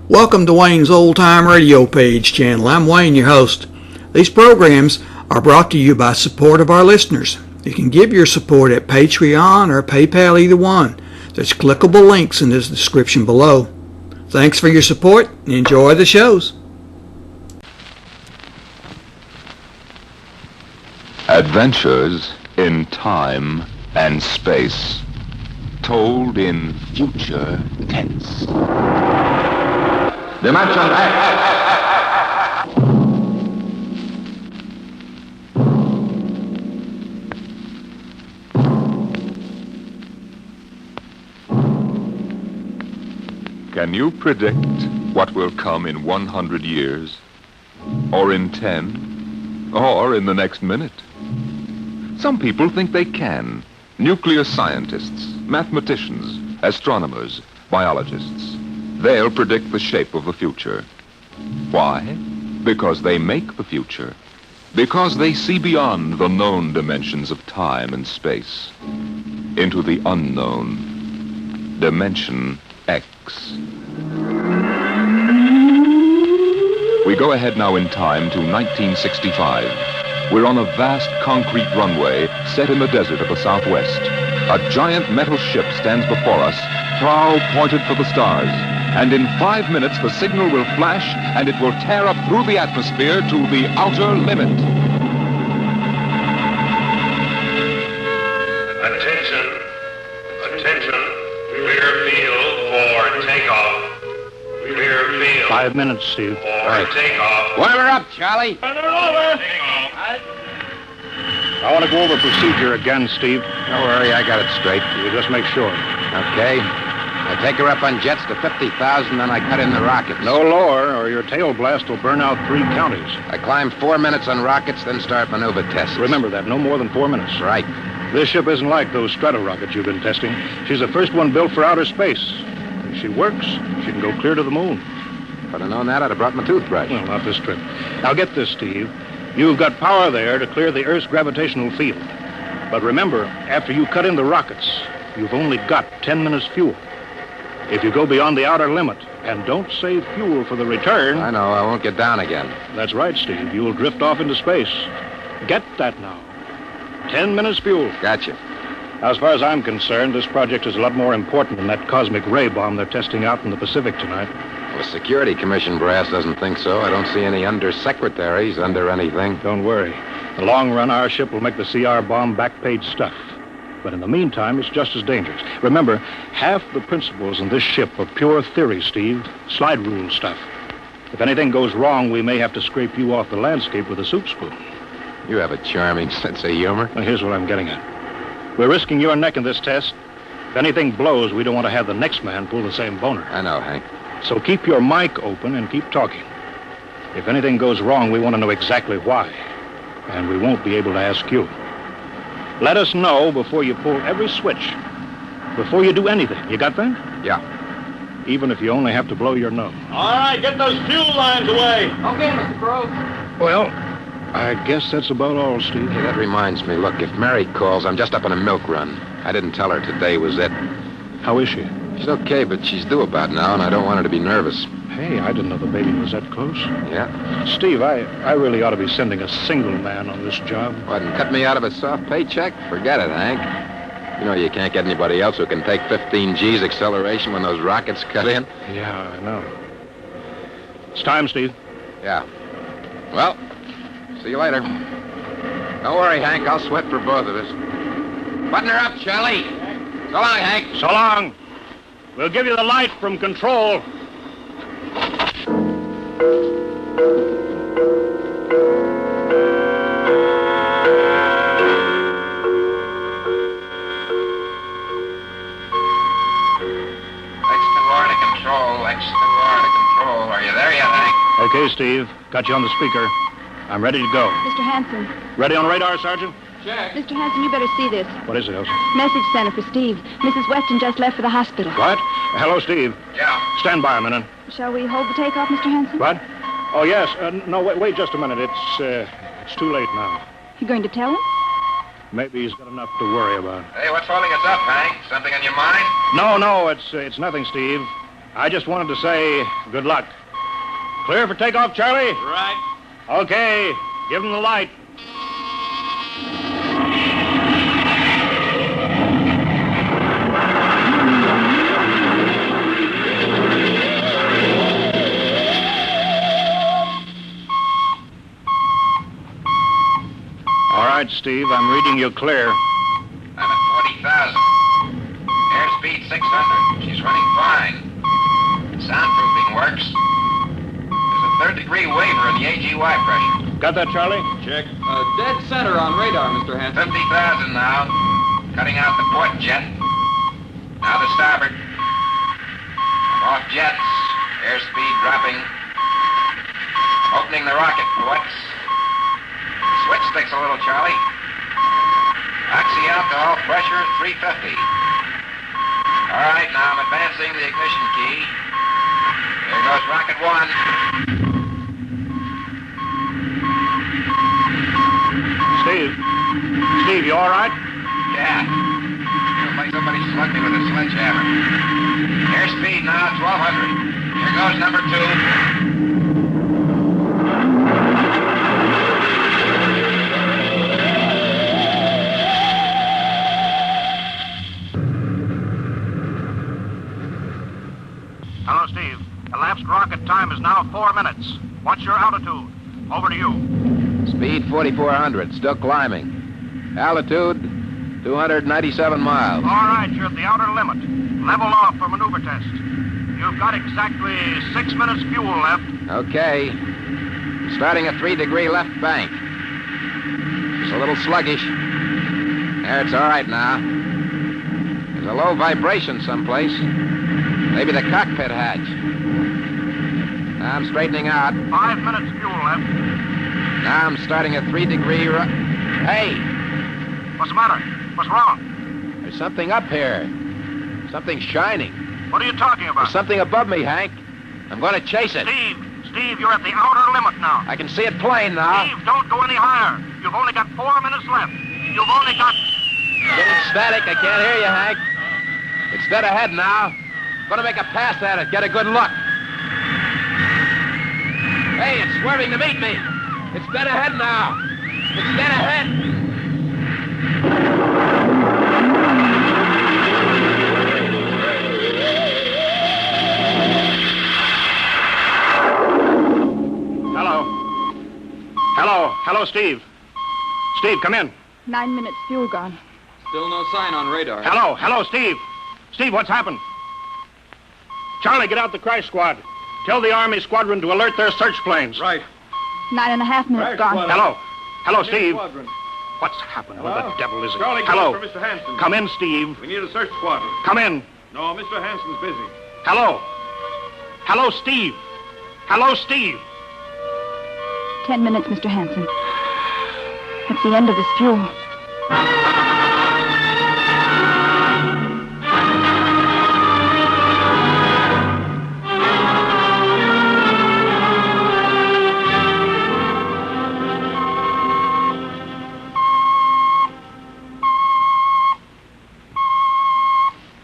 Welcome to Wayne's Old Time Radio Page channel. I'm Wayne, your host. These programs are brought to you by support of our listeners. You can give your support at Patreon or PayPal, either one. There's clickable links in the description below. Thanks for your support and enjoy the shows. Adventures in time and space, told in future tense. Dimension X. Can you predict what will come in 100 years? Or in 10? Or in the next minute? Some people think they can. Nuclear scientists, mathematicians, astronomers, biologists. They'll predict the shape of the future. Why? Because they make the future. Because they see beyond the known dimensions of time and space into the unknown, Dimension X. We go ahead now in time to 1965. We're on a vast concrete runway set in the desert of the Southwest. A giant metal ship stands before us, prow pointed for the stars. And in 5 minutes, the signal will flash, and it will tear up through the atmosphere to the outer limit. Attention. Attention. Clear field for takeoff. Clear field. 5 minutes, Steve. For takeoff. We're up, Charlie. Turn it over. I want to go over procedure again, Steve. Don't worry, I got it straight. You just make sure. Okay. I take her up on jets to 50,000, then I cut in the rockets. No lower, or your tail blast will burn out 3 counties. I climb 4 minutes on rockets, then start maneuver tests. Remember that, no more than 4 minutes. Right. This ship isn't like those strato rockets you've been testing. She's the first one built for outer space. If she works, she can go clear to the moon. If I'd have known that, I'd have brought my toothbrush. Well, not this trip. Now get this, Steve. You've got power there to clear the Earth's gravitational field. But remember, after you cut in the rockets, you've only got 10 minutes fuel. If you go beyond the outer limit and don't save fuel for the return... I know, I won't get down again. That's right, Steve. You'll drift off into space. Get that now. 10 minutes fuel. Gotcha. Now, as far as I'm concerned, this project is a lot more important than that cosmic ray bomb they're testing out in the Pacific tonight. Well, the Security Commission brass doesn't think so. I don't see any undersecretaries under anything. Don't worry. In the long run, our ship will make the CR bomb back-page stuff. But in the meantime, it's just as dangerous. Remember, half the principles in this ship are pure theory, Steve. Slide rule stuff. If anything goes wrong, we may have to scrape you off the landscape with a soup spoon. You have a charming sense of humor. Now, here's what I'm getting at. We're risking your neck in this test. If anything blows, we don't want to have the next man pull the same boner. I know, Hank. So keep your mic open and keep talking. If anything goes wrong, we want to know exactly why. And we won't be able to ask you. Let us know before you pull every switch. Before you do anything. You got that? Yeah. Even if you only have to blow your nose. All right, get those fuel lines away. Okay, Mr. Crow. Well, I guess that's about all, Steve. Hey, that reminds me. Look, if Mary calls, I'm just up on a milk run. I didn't tell her today was it. How is she? She's okay, but she's due about now, and I don't want her to be nervous. Hey, I didn't know the baby was that close. Yeah? Steve, I really ought to be sending a single man on this job. What, and cut me out of a soft paycheck? Forget it, Hank. You know you can't get anybody else who can take 15 G's acceleration when those rockets cut in. Yeah, I know. It's time, Steve. Yeah. Well, see you later. Don't worry, Hank. I'll sweat for both of us. Button her up, Charlie. So long, Hank. So long. We'll give you the light from control. Are you there yet, Hank? Okay, Steve. Got you on the speaker. I'm ready to go. Mr. Hanson. Ready on radar, Sergeant? Check. Mr. Hanson, you better see this. What is it, Elsa? Message center for Steve. Mrs. Weston just left for the hospital. What? Hello, Steve. Yeah. Stand by a minute. Shall we hold the takeoff, Mr. Hanson? What? Oh, yes. No, wait just a minute. It's too late now. You going to tell him? Maybe he's got enough to worry about. Hey, what's holding us up, Hank? Something on your mind? No, it's nothing, Steve. I just wanted to say good luck. Clear for takeoff, Charlie? Right. Okay, give them the light. All right, Steve, I'm reading you clear. I'm at 40,000. Airspeed 600. She's running fine. Soundproofing works. There's a third-degree waiver in the AGY pressure. Got that, Charlie? Check. Dead center on radar, Mr. Hanson. 50,000 now. Cutting out the port jet. Now the starboard. I'm off jets. Airspeed dropping. Opening the rocket ports. Switch sticks a little, Charlie. Oxy alcohol pressure 350. All right, now I'm advancing the ignition key. There goes rocket one. Steve, you all right? Yeah. Feels like somebody slugged me with a sledgehammer. Airspeed now 1,200. Here goes number two. Hello, Steve. Elapsed rocket time is now 4 minutes. What's your altitude? Over to you. Speed 4,400. Still climbing. Altitude 297 miles. All right, you're at the outer limit. Level off for maneuver test. You've got exactly 6 minutes fuel left. Okay. Starting a 3-degree left bank. It's a little sluggish. There, it's all right now. There's a low vibration someplace. Maybe the cockpit hatch. Now I'm straightening out. 5 minutes fuel left. Now I'm starting a 3-degree Hey! What's the matter? What's wrong? There's something up here. Something shining. What are you talking about? There's something above me, Hank. I'm going to chase it. Steve, you're at the outer limit now. I can see it plain now. Steve, don't go any higher. You've only got 4 minutes left. You've only got... Getting static. I can't hear you, Hank. It's dead ahead now. Going to make a pass at it. Get a good look. Hey, it's swerving to meet me. It's dead ahead now. It's dead ahead. Hello, Steve. Steve, come in. 9 minutes fuel gone. Still no sign on radar. Hello, Steve. Steve, what's happened? Charlie, get out the crash squad. Tell the Army squadron to alert their search planes. Right. 9.5 minutes gone. Hello, Steve. Squadron. What's happened? Where the devil is it? Charlie, Hello. for Mr. Hanson. Come in, Steve. We need a search squadron. Come in. No, Mr. Hanson's busy. Hello, Steve. 10 minutes, Mr. Hanson. That's the end of this fuel.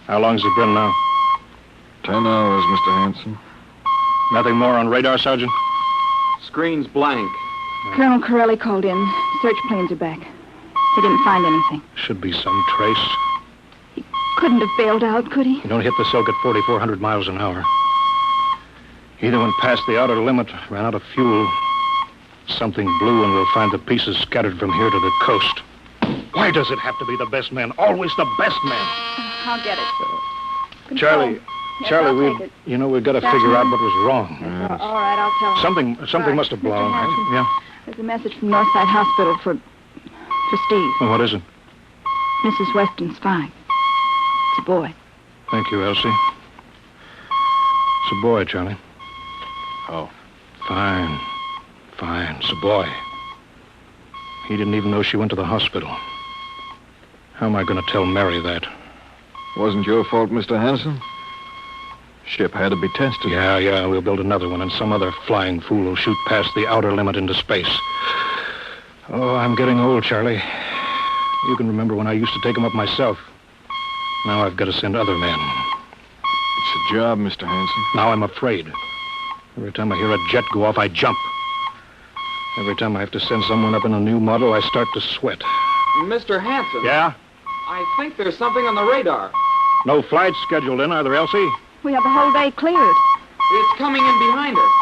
How long's it been now? 10 hours, Mr. Hanson. Nothing more on radar, Sergeant? Screen's blank. Colonel Corelli called in. Search planes are back. He didn't find anything. Should be some trace. Couldn't have bailed out, could he? You don't hit the silk at 4,400 miles an hour. Either went past the outer limit, ran out of fuel. Something blew, and we'll find the pieces scattered from here to the coast. Why does it have to be the best man? Always the best man. I'll get it. Charlie, Yes, Charlie, I'll take it. we've got to figure out what was wrong. All right, I'll tell him. Something Right. must have Mr. blown. Hanson. Yeah. There's a message from Northside Hospital for Steve. Well, what is it? Mrs. Weston's fine. It's a boy. Thank you, Elsie. It's a boy, Charlie. Oh. Fine. It's a boy. He didn't even know she went to the hospital. How am I going to tell Mary that? Wasn't your fault, Mr. Hanson. Ship had to be tested. Yeah, we'll build another one, and some other flying fool will shoot past the outer limit into space. Oh, I'm getting old, Charlie. You can remember when I used to take them up myself. Now I've got to send other men. the job, Mr. Hanson. Now I'm afraid. Every time I hear a jet go off, I jump. Every time I have to send someone up in a new model, I start to sweat. Mr. Hanson. Yeah? I think there's something on the radar. No flights scheduled in, are there, Elsie? We have the whole day cleared. It's coming in behind us.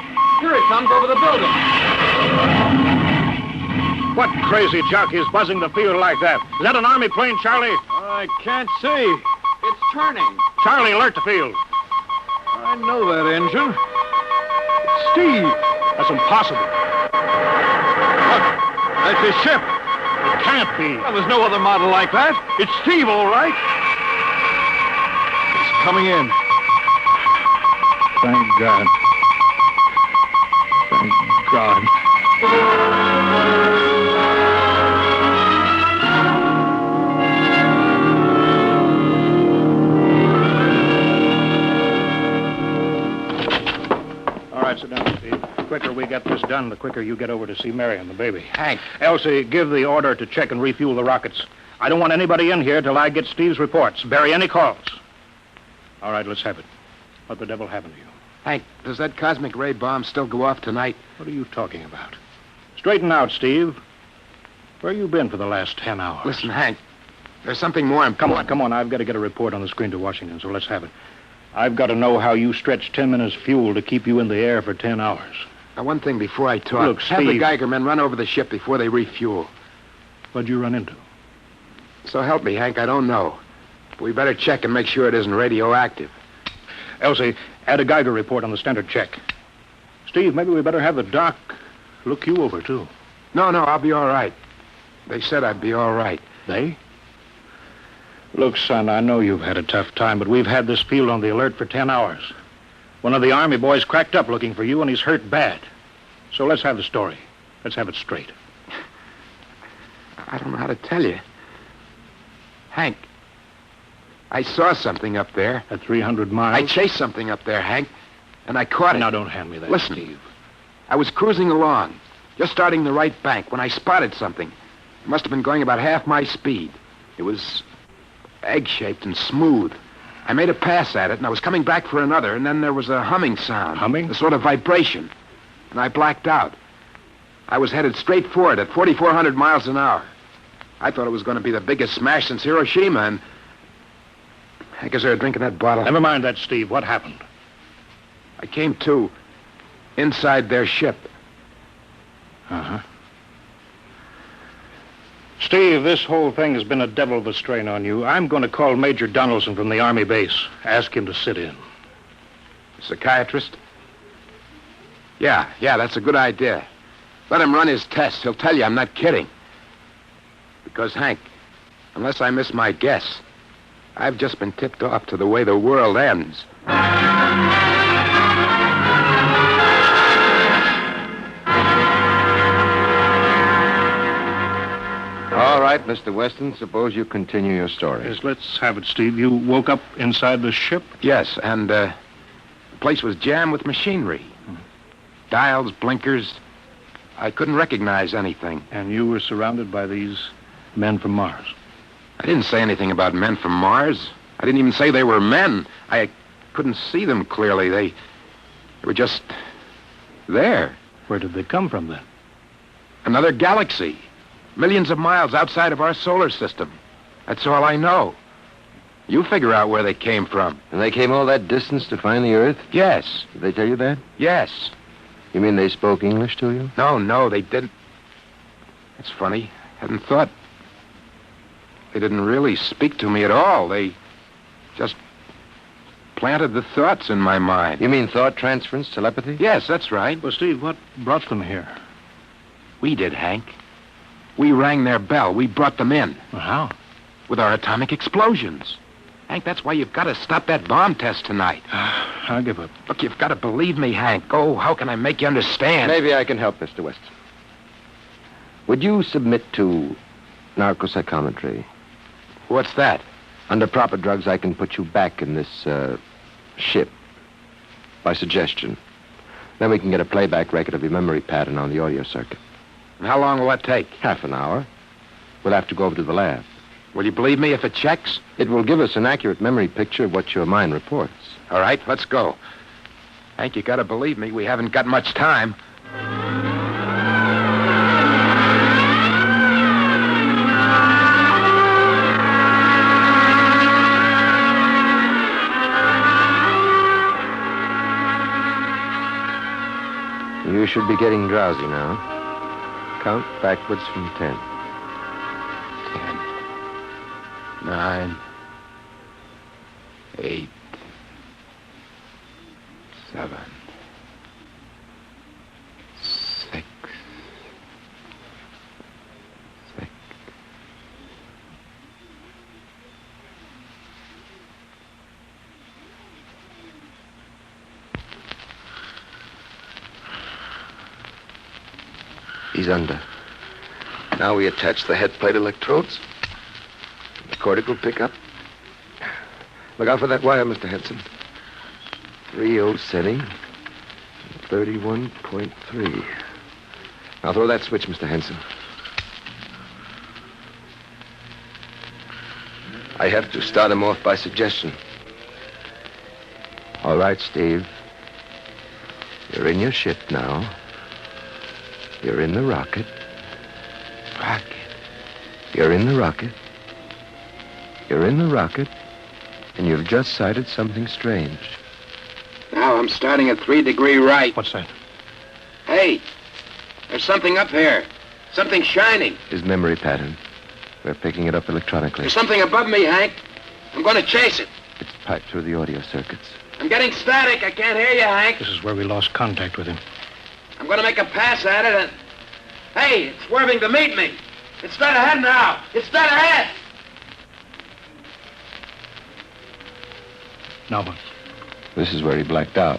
Here it comes over the building. What crazy jockey is buzzing the field like that? Is that an Army plane, Charlie? I can't see. It's turning. Charlie, alert the field. I know that engine. Steve! That's impossible. Look, that's his ship. It can't be. Well, there's no other model like that. It's Steve, all right. It's coming in. Thank God. Thank God. All right, sit down, Steve. The quicker we get this done, the quicker you get over to see Mary and the baby. Hank, Elsie, give the order to check and refuel the rockets. I don't want anybody in here till I get Steve's reports. Bury any calls. All right, let's have it. What the devil happened to you? Hank, does that cosmic ray bomb still go off tonight? What are you talking about? Straighten out, Steve. Where you been for the last 10 hours? Listen, Hank, there's something more important. Come on. I've got to get a report on the screen to Washington, so let's have it. I've got to know how you stretched 10 minutes fuel to keep you in the air for 10 hours. Now, one thing before I talk. Look, have the Steve. Geiger men run over the ship before they refuel. What'd you run into? So help me, Hank, I don't know. But we better check and make sure it isn't radioactive. Elsie, add a Geiger report on the standard check. Steve, maybe we better have the doc look you over, too. No, I'll be all right. They said I'd be all right. They? Look, son, I know you've had a tough time, but we've had this field on the alert for 10 hours. One of the Army boys cracked up looking for you, and he's hurt bad. So let's have the story. Let's have it straight. I don't know how to tell you. Hank, I saw something up there. At 300 miles? I chased something up there, Hank, and I caught it. Now, don't hand me that, Listen, Steve. I was cruising along, just starting the right bank, when I spotted something. It must have been going about half my speed. It was egg-shaped and smooth. I made a pass at it, and I was coming back for another, and then there was a humming sound. Humming? A sort of vibration. And I blacked out. I was headed straight for it at 4,400 miles an hour. I thought it was going to be the biggest smash since Hiroshima, and I guess they were drinking that bottle. Never mind that, Steve. What happened? I came to inside their ship. Uh-huh. Steve, this whole thing has been a devil of a strain on you. I'm going to call Major Donaldson from the Army base. Ask him to sit in. Psychiatrist? Yeah, that's a good idea. Let him run his tests. He'll tell you I'm not kidding. Because, Hank, unless I miss my guess, I've just been tipped off to the way the world ends. All right, Mr. Weston, suppose you continue your story. Yes, let's have it, Steve. You woke up inside the ship? Yes, and the place was jammed with machinery. Dials, blinkers. I couldn't recognize anything. And you were surrounded by these men from Mars? I didn't say anything about men from Mars. I didn't even say they were men. I couldn't see them clearly. They were just there. Where did they come from, then? Another galaxy. Millions of miles outside of our solar system. That's all I know. You figure out where they came from. And they came all that distance to find the Earth? Yes. Did they tell you that? Yes. You mean they spoke English to you? No, they didn't. That's funny. Hadn't thought. They didn't really speak to me at all. They just planted the thoughts in my mind. You mean thought transference, telepathy? Yes, that's right. Well, Steve, what brought them here? We did, Hank. We rang their bell. We brought them in. Well, how? With our atomic explosions. Hank, that's why you've got to stop that bomb test tonight. I'll give up. Look, you've got to believe me, Hank. Oh, how can I make you understand? Maybe I can help, Mr. Weston. Would you submit to narcopsychometry? What's that? Under proper drugs, I can put you back in this ship by suggestion. Then we can get a playback record of your memory pattern on the audio circuit. And how long will that take? Half an hour. We'll have to go over to the lab. Will you believe me if it checks? It will give us an accurate memory picture of what your mind reports. All right, let's go. Hank, you gotta believe me. We haven't got much time. You should be getting drowsy now. Count backwards from 10. 10, 9, 8, 7, 6, 6. He's under. Now we attach the head plate electrodes. The cortical pickup. Look out for that wire, Mr. Henson. 3.0 setting. 31.3. Now throw that switch, Mr. Henson. I have to start him off by suggestion. All right, Steve. You're in your ship now. You're in the rocket. Rocket. You're in the rocket. You're in the rocket. And you've just sighted something strange. Now I'm starting at 3° right. What's that? Hey, there's something up here. Something shining. His memory pattern. We're picking it up electronically. There's something above me, Hank. I'm going to chase it. It's piped through the audio circuits. I'm getting static. I can't hear you, Hank. This is where we lost contact with him. I'm going to make a pass at it and... Hey, it's swerving to meet me. It's dead ahead now. It's dead ahead. Now what? This is where he blacked out.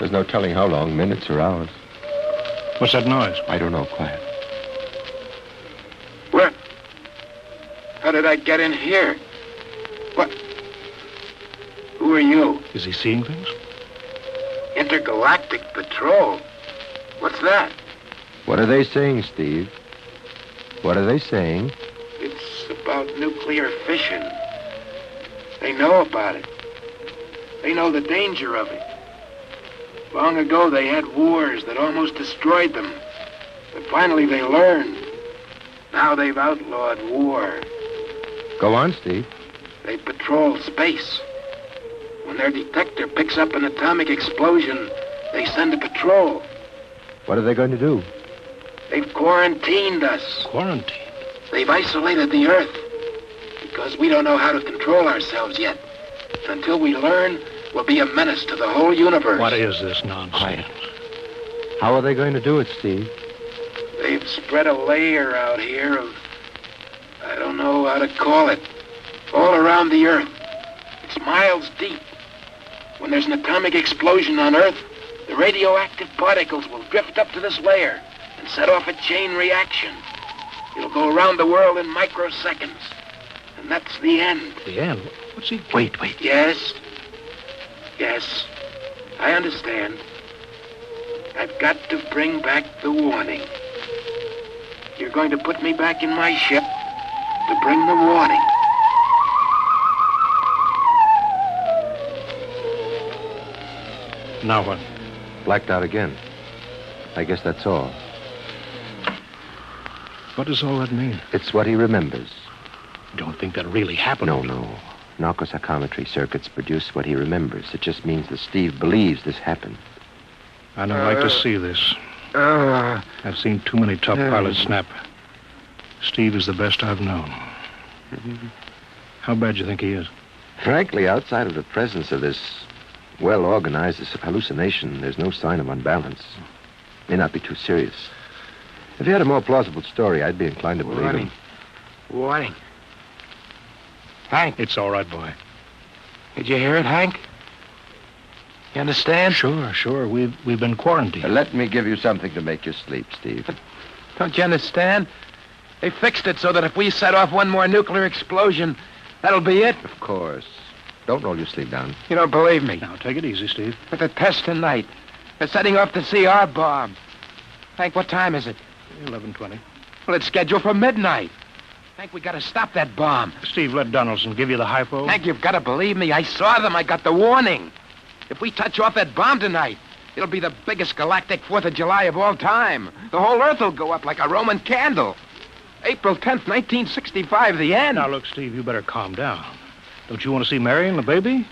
There's no telling how long, minutes or hours. What's that noise? I don't know, quiet. Where? How did I get in here? What? Who are you? Is he seeing things? Intergalactic Patrol. What's that? What are they saying, Steve? What are they saying? It's about nuclear fission. They know about it. They know the danger of it. Long ago, they had wars that almost destroyed them. But finally, they learned. Now they've outlawed war. Go on, Steve. They patrol space. When their detector picks up an atomic explosion, they send a patrol. What are they going to do? They've quarantined us. Quarantine? They've isolated the Earth. Because we don't know how to control ourselves yet. Until we learn, we'll be a menace to the whole universe. What is this nonsense? Quiet. How are they going to do it, Steve? They've spread a layer out here of... I don't know how to call it. All around the Earth. It's miles deep. When there's an atomic explosion on Earth, the radioactive particles will drift up to this layer and set off a chain reaction. It'll go around the world in microseconds. And that's the end. The end? What's he... Wait. Yes. Yes. I understand. I've got to bring back the warning. You're going to put me back in my ship to bring the warning. Now what? Blacked out again. I guess that's all. What does all that mean? It's what he remembers. You don't think that really happened? No. Narcopsychometry circuits produce what he remembers. It just means that Steve believes this happened. I don't like to see this. I've seen too many top pilots snap. Steve is the best I've known. How bad do you think he is? Frankly, outside of the presence of this well-organized hallucination, there's no sign of unbalance. May not be too serious. If he had a more plausible story, I'd be inclined to believe him. Warning. Hank. It's all right, boy. Did you hear it, Hank? You understand? Sure. We've been quarantined. Let me give you something to make you sleep, Steve. Don't you understand? They fixed it so that if we set off one more nuclear explosion, that'll be it. Of course. Don't roll your sleeve down. You don't believe me. Now, take it easy, Steve. But the test tonight. They're setting off the CR bomb. Hank, what time is it? 11:20. Well, it's scheduled for midnight. Hank, we gotta stop that bomb. Steve, let Donaldson give you the hypo. Hank, you've gotta believe me. I saw them. I got the warning. If we touch off that bomb tonight, it'll be the biggest galactic 4th of July of all time. The whole Earth will go up like a Roman candle. April 10th, 1965, the end. Now, look, Steve, you better calm down. Don't you want to see Mary and the baby?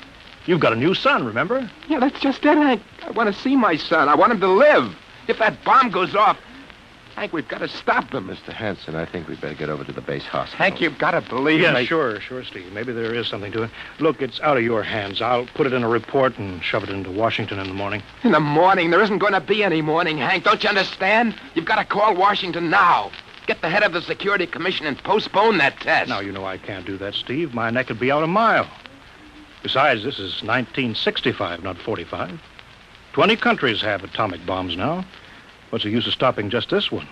You've got a new son, remember? Yeah, that's just it, Hank. I want to see my son. I want him to live. If that bomb goes off, Hank, we've got to stop them. Mr. Hanson, I think we'd better get over to the base hospital. Hank, you've got to believe Yeah, me. sure, Steve. Maybe there is something to it. Look, it's out of your hands. I'll put it in a report and shove it into Washington in the morning. In the morning? There isn't going to be any morning, Hank. Don't you understand? You've got to call Washington now. Get the head of the Security Commission and postpone that test. Now, you know I can't do that, Steve. My neck would be out a mile. Besides, this is 1965, not 45. 20 countries have atomic bombs now. What's the use of stopping just this one?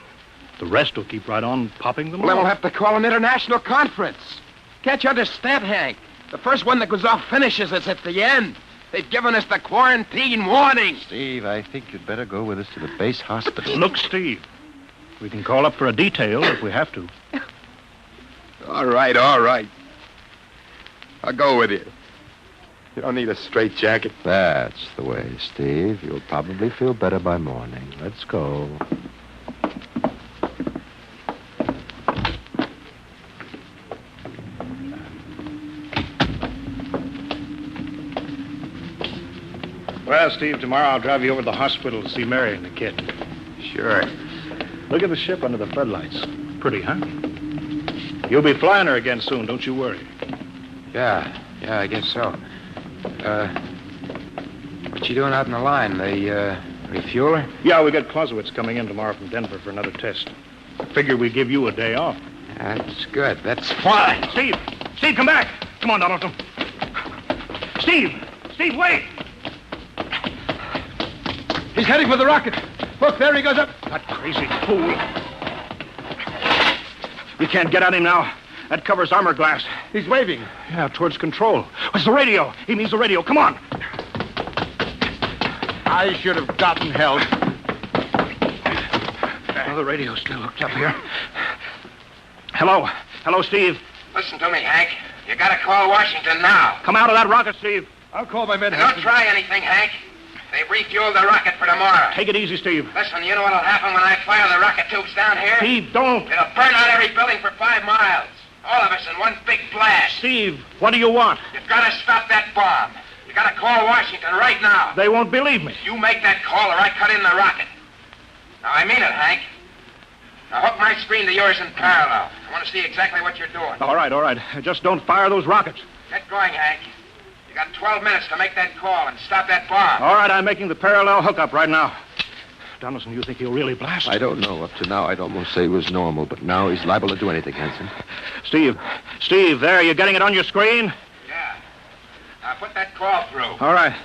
The rest will keep right on popping them Well, then off. we'll have to call an international conference. Can't you understand, Hank? The first one that goes off finishes us at the end. They've given us the quarantine warning. Steve, I think you'd better go with us to the base hospital. Look, Steve, we can call up for a detail if we have to. All right. I'll go with you. You don't need a straitjacket. That's the way, Steve. You'll probably feel better by morning. Let's go. Well, Steve, tomorrow I'll drive you over to the hospital to see Mary and the kid. Sure. Look at the ship under the floodlights. Pretty, huh? You'll be flying her again soon, don't you worry. Yeah, I guess so. What you doing out in the line? They, refuel her? Yeah, we got Clausewitz coming in tomorrow from Denver for another test. I figure we give you a day off. That's good. That's fine. Steve, come back. Come on, Donaldson. Steve, wait. He's heading for the rocket. Look, there he goes up. That crazy fool. We can't get at him now. That covers armor glass. He's waving. Yeah, towards control. What's the radio? He means the radio. Come on. I should have gotten help. Oh, the radio's still hooked up here. Hello, Steve. Listen to me, Hank. You gotta call Washington now. Come out of that rocket, Steve. I'll call my men. And don't try anything, Hank. They've refueled the rocket for tomorrow. Take it easy, Steve. Listen, you know what'll happen when I fire the rocket tubes down here? Steve, don't. It'll burn out every building for 5 miles. All of us in one big blast. Steve, what do you want? You've got to stop that bomb. You got to call Washington right now. They won't believe me. You make that call or I cut in the rocket. Now, I mean it, Hank. Now, hook my screen to yours in parallel. I want to see exactly what you're doing. All right. Just don't fire those rockets. Get going, Hank. You got 12 minutes to make that call and stop that bomb. All right, I'm making the parallel hookup right now. Donaldson, you think he'll really blast? I don't know. Up to now, I'd almost say he was normal, but now he's liable to do anything, Hanson. Steve, there, you getting it on your screen? Yeah. Now, put that call through. All right.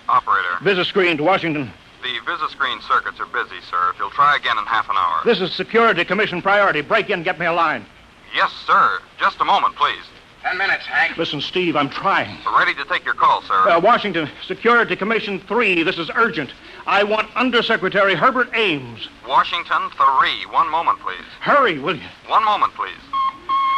Operator, Visit screen to Washington. the Visiscreen circuits are busy, sir. If you'll try again in half an hour. This is Security Commission priority. Break in, get me a line. Yes, sir. Just a moment, please. 10 minutes, Hank. Listen, Steve, I'm trying. We're ready to take your call, sir. Washington, Security Commission 3. This is urgent. I want Undersecretary Herbert Ames. Washington 3. 1 moment, please. Hurry, will you? 1 moment, please.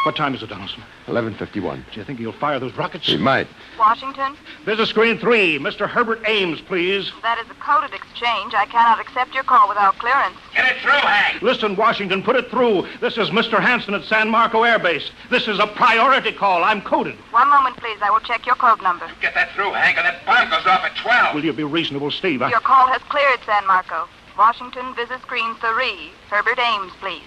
What time is it, Donaldson? 11:51. Do you think he'll fire those rockets? He might. Washington, Visit screen 3. Mr. Herbert Ames, please. that is a coded exchange. I cannot accept your call without clearance. Get it through, Hank. Listen, Washington, put it through. This is Mr. Hanson at San Marco Air Base. This is a priority call. I'm coded. 1 moment, please. I will check your code number. Get that through, Hank, or that bomb goes off at 12. Will you be reasonable, Steve? Your call has cleared, San Marco. Washington, visit screen 3. Herbert Ames, please.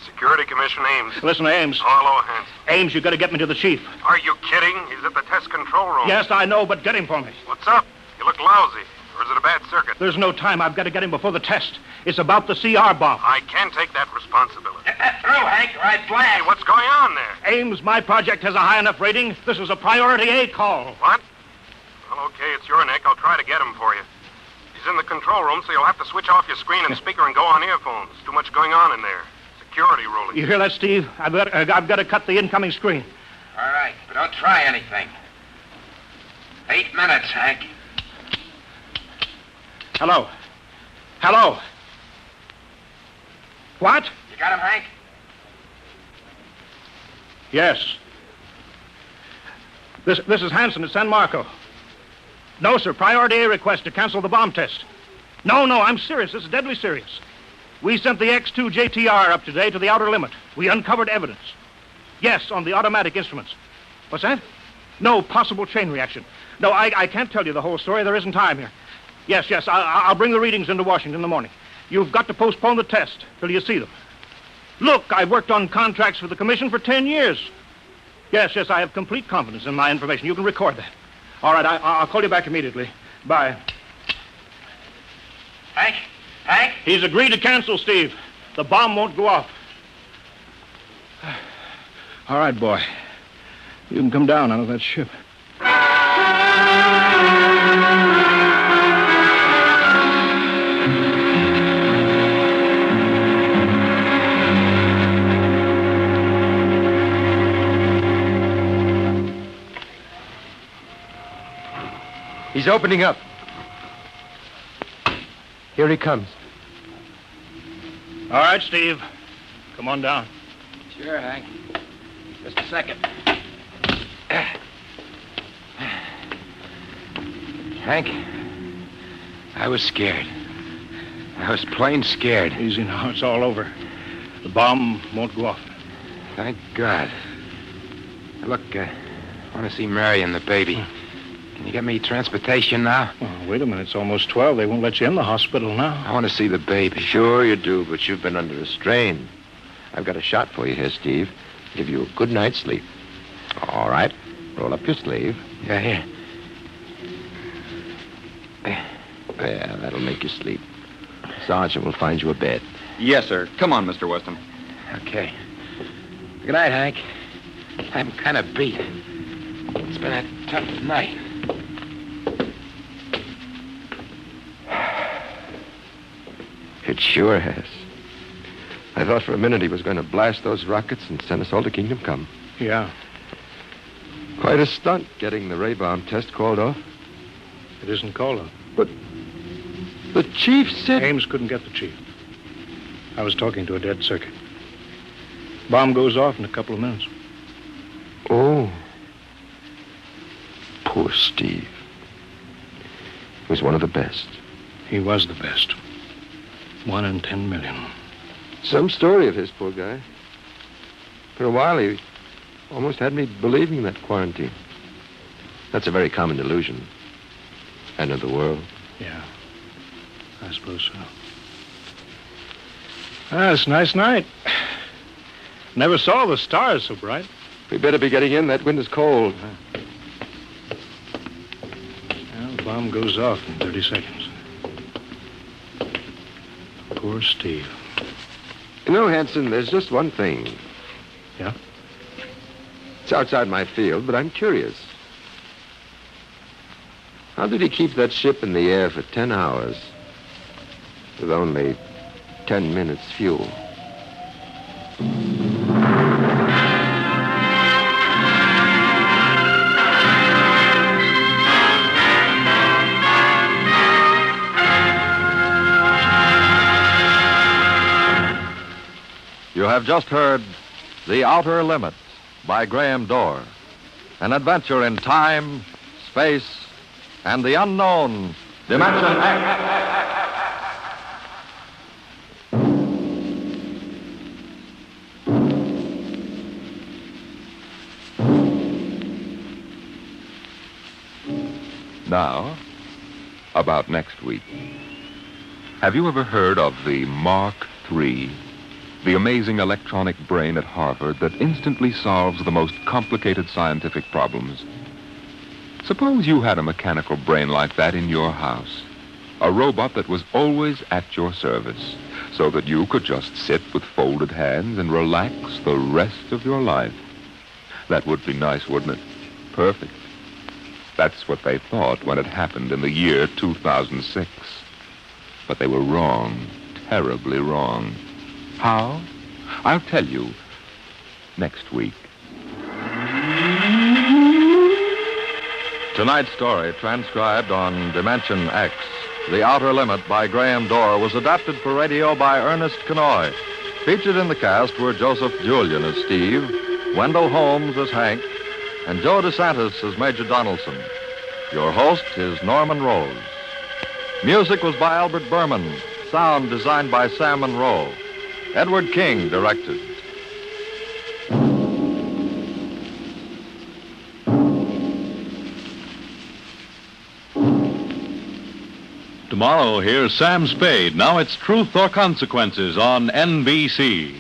Security Commission Ames. Listen, Ames. Hello, Hanson. Ames, you got to get me to the chief. Are you kidding? He's at the test control room. Yes, I know, but get him for me. What's up? You look lousy. Or is it a bad circuit? There's no time. I've got to get him before the test. It's about the CR bomb. I can't take that responsibility. Get that through, Hank, or I blast. Hey, what's going on there? Ames, my project has a high enough rating. This is a priority A call. What? Well, okay, it's your neck. I'll try to get him for you. He's in the control room, so you'll have to switch off your screen and speaker and go on earphones. Too much going on in there. Security ruling. You hear that, Steve? I've got to cut the incoming screen. All right, but don't try anything. 8 minutes, Hank. Hello? What? You got him, Hank? Yes. This is Hanson at San Marco. No, sir. Priority A request to cancel the bomb test. No, I'm serious. This is deadly serious. We sent the X-2 JTR up today to the outer limit. We uncovered evidence. Yes, on the automatic instruments. What's that? No possible chain reaction. No, I can't tell you the whole story. There isn't time here. Yes, I'll bring the readings into Washington in the morning. You've got to postpone the test till you see them. Look, I've worked on contracts for the Commission for 10 years. Yes, I have complete confidence in my information. You can record that. All right, I'll call you back immediately. Bye. Hank? He's agreed to cancel, Steve. The bomb won't go off. All right, boy. You can come down out of that ship. He's opening up. Here he comes. All right, Steve. Come on down. Sure, Hank. Just a second. Hank, I was scared. I was plain scared. Easy now. It's all over. The bomb won't go off. Thank God. Look, I want to see Mary and the baby. Can you get me transportation now? Oh, wait a minute. It's almost 12. They won't let you in the hospital now. I want to see the baby. Sure you do, but you've been under a strain. I've got a shot for you here, Steve. Give you a good night's sleep. All right. Roll up your sleeve. Yeah, here. There, that'll make you sleep. Sergeant will find you a bed. Yes, sir. Come on, Mr. Weston. Okay. Good night, Hank. I'm kind of beat. It's been a tough night. It sure has. I thought for a minute he was going to blast those rockets and send us all to Kingdom Come. Yeah. Quite a stunt getting the ray bomb test called off. It isn't called off. But the chief said... Ames couldn't get the chief. I was talking to a dead circuit. Bomb goes off in a couple of minutes. Oh. Poor Steve. He was one of the best. He was the best. 1 in 10 million. Some story of his, poor guy. For a while, he almost had me believing that quarantine. That's a very common delusion. End of the world. Yeah, I suppose so. It's a nice night. Never saw the stars so bright. We better be getting in. That wind is cold. Well, the bomb goes off in 30 seconds. Poor Steve. You know, Hanson, there's just one thing. Yeah? It's outside my field, but I'm curious. How did he keep that ship in the air for 10 hours with only 10 minutes fuel? You have just heard The Outer Limit by Graham Dorr, an adventure in time, space, and the unknown Dimension X. Now, about next week. Have you ever heard of the Mark III? The amazing electronic brain at Harvard that instantly solves the most complicated scientific problems. Suppose you had a mechanical brain like that in your house. A robot that was always at your service, so that you could just sit with folded hands and relax the rest of your life. That would be nice, wouldn't it? Perfect. That's what they thought when it happened in the year 2006. But they were wrong, terribly wrong. How? I'll tell you next week. Tonight's story, transcribed on Dimension X, The Outer Limit by Graham Dorr, was adapted for radio by Ernest Kenoy. Featured in the cast were Joseph Julian as Steve, Wendell Holmes as Hank, and Joe DeSantis as Major Donaldson. Your host is Norman Rose. Music was by Albert Berman. Sound designed by Sam Monroe. Edward King directed. Tomorrow, here's Sam Spade. Now it's Truth or Consequences on NBC.